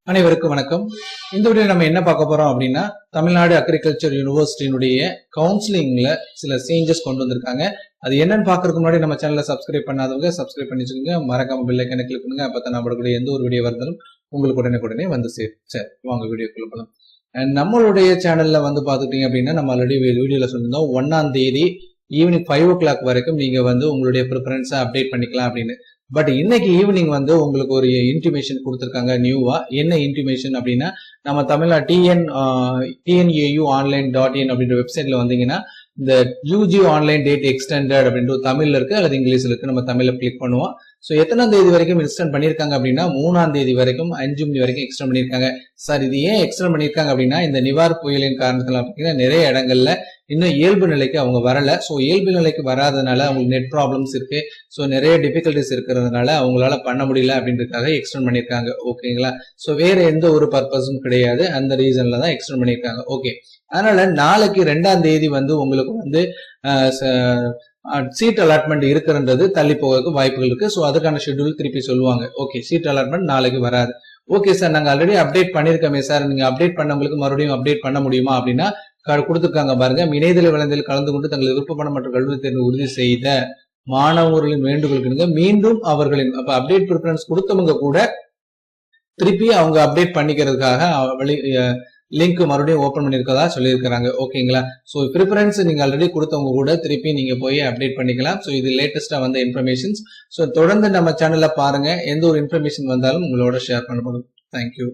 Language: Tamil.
அனைவருக்கும் வணக்கம். இந்த வீடியோ நம்ம என்ன பார்க்க போறோம் அப்படின்னா, தமிழ்நாடு அக்ரிகல்ச்சர் யூனிவர்சிட்டியினுடைய கவுன்சிலிங்ல சில சேஞ்சஸ் கொண்டு வந்திருக்காங்க. அது என்னன்னு பாக்குறதுக்கு முன்னாடி நம்ம சேனலை சப்ஸ்கிரைப் பண்ணாதவங்க சப்ஸ்கிரைப் பண்ணி வச்சுக்கோங்க. மறக்காம பெல் ஐக்கனை கிளிக் பண்ணுங்க. அப்பதான் நம்ம கூட எந்த ஒரு வீடியோ வந்தாலும் உங்களுக்கு உடனே வந்து சேரும். சரி, வாங்க வீடியோக்குள்ள போகலாம். அண்ட் நம்மளுடைய சேனல்ல வந்து பாத்துக்கிட்டீங்க அப்படின்னா, நம்ம ஆல்ரெடி வீடியோல சொல்லியிருந்தோம் 1ஆம் தேதி ஈவினிங் 5 o'clock வரைக்கும் நீங்க வந்து உங்களுடைய ப்ரிஃபரன்ஸை அப்டேட் பண்ணிக்கலாம் அப்படின்னு. பட் இன்னைக்கு ஈவினிங் வந்து உங்களுக்கு ஒரு இன்டிமேஷன் கொடுத்துருக்காங்க நியூவா. என்ன இன்டிமேஷன் அப்படின்னா, நம்ம தமிழ்நாடு TNAU online.in அப்படின்ற வெப்சைட்ல வந்தீங்கன்னா, இந்த UG ஆன்லைன் டேட் எக்ஸ்டெண்டட் அப்படின்ற தமிழ்ல இருக்கு அல்லது இங்கிலீஷ்ல இருக்கு. நம்ம தமிழ்ல கிளிக் பண்ணுவோம். ஸோ எத்தனாம் தேதி வரைக்கும் எக்ஸ்டெண்ட் பண்ணியிருக்காங்க அப்படின்னா 3ஆம் தேதி வரைக்கும் 5 மணி வரைக்கும் எக்ஸ்டெண்ட் பண்ணியிருக்காங்க. சார் இது ஏன் எக்ஸ்டெண்ட் பண்ணியிருக்காங்க அப்படின்னா, இந்த நிவார் புயலின் காரணத்தினால பார்த்தீங்கன்னா நிறைய இடங்கள்ல இன்னும் இயல்பு நிலைக்கு அவங்க வரல. ஸோ இயல்பு நிலைக்கு வராதனால அவங்களுக்கு நெட் ப்ராப்ளம்ஸ் இருக்கு. ஸோ நிறைய டிஃபிகல்டிஸ் இருக்கிறதுனால அவங்களால பண்ண முடியல அப்படின்றதுக்காக எக்ஸ்டெண்ட் பண்ணியிருக்காங்க. ஓகேங்களா? ஸோ வேற எந்த ஒரு பர்பஸும் கிடையாது. அந்த ரீசன்ல தான் எக்ஸ்டெண்ட் பண்ணியிருக்காங்க. ஓகே, அதனால நாளைக்கு 2ஆம் தேதி வந்து உங்களுக்கு வந்து சீட் அலாட்மெண்ட் இருக்கிறன்றது தள்ளி போகிறதுக்கு வாய்ப்புகள் இருக்கு. ஸோ அதுக்கான ஷெட்யூல் திருப்பி சொல்லுவாங்க. ஓகே, சீட் அலாட்மெண்ட் நாளைக்கு வராது. ஓகே சார், நாங்க ஆல்ரெடி அப்டேட் பண்ணிருக்கோமே சார், நீங்க அப்டேட் பண்ணவங்களுக்கு மறுபடியும் அப்டேட் பண்ண முடியுமா அப்படின்னா கொடுத்துருக்காங்க பாருங்க. இணையதள விளைந்ததில் கலந்து கொண்டு தங்களது விருப்பப்படம் மற்றும் கல்வி தேர்வு உறுதி செய்த மாணவர்களின் வேண்டுகோளுக்கு மீண்டும் அவர்களின் அப்ப அப்டேட் ப்ரிஃபரன்ஸ் கொடுத்தவங்க கூட திருப்பி அவங்க அப்டேட் பண்ணிக்கிறதுக்காக லிங்க் மறுபடியும் ஓபன் பண்ணிருக்கதா சொல்லியிருக்காங்க. ஓகேங்களா? ஸோ ப்ரிஃபரன்ஸ் நீங்க ஆல்ரெடி கொடுத்தவங்க கூட திருப்பி நீங்க போய் அப்டேட் பண்ணிக்கலாம். ஸோ இது லேட்டஸ்டா வந்த இன்ஃபர்மேஷன்ஸ். ஸோ தொடர்ந்து நம்ம சேனல்ல பாருங்க. எந்த ஒரு இன்ஃபர்மேஷன் வந்தாலும் உங்களோட ஷேர் பண்ணப்படும். தேங்க்யூ.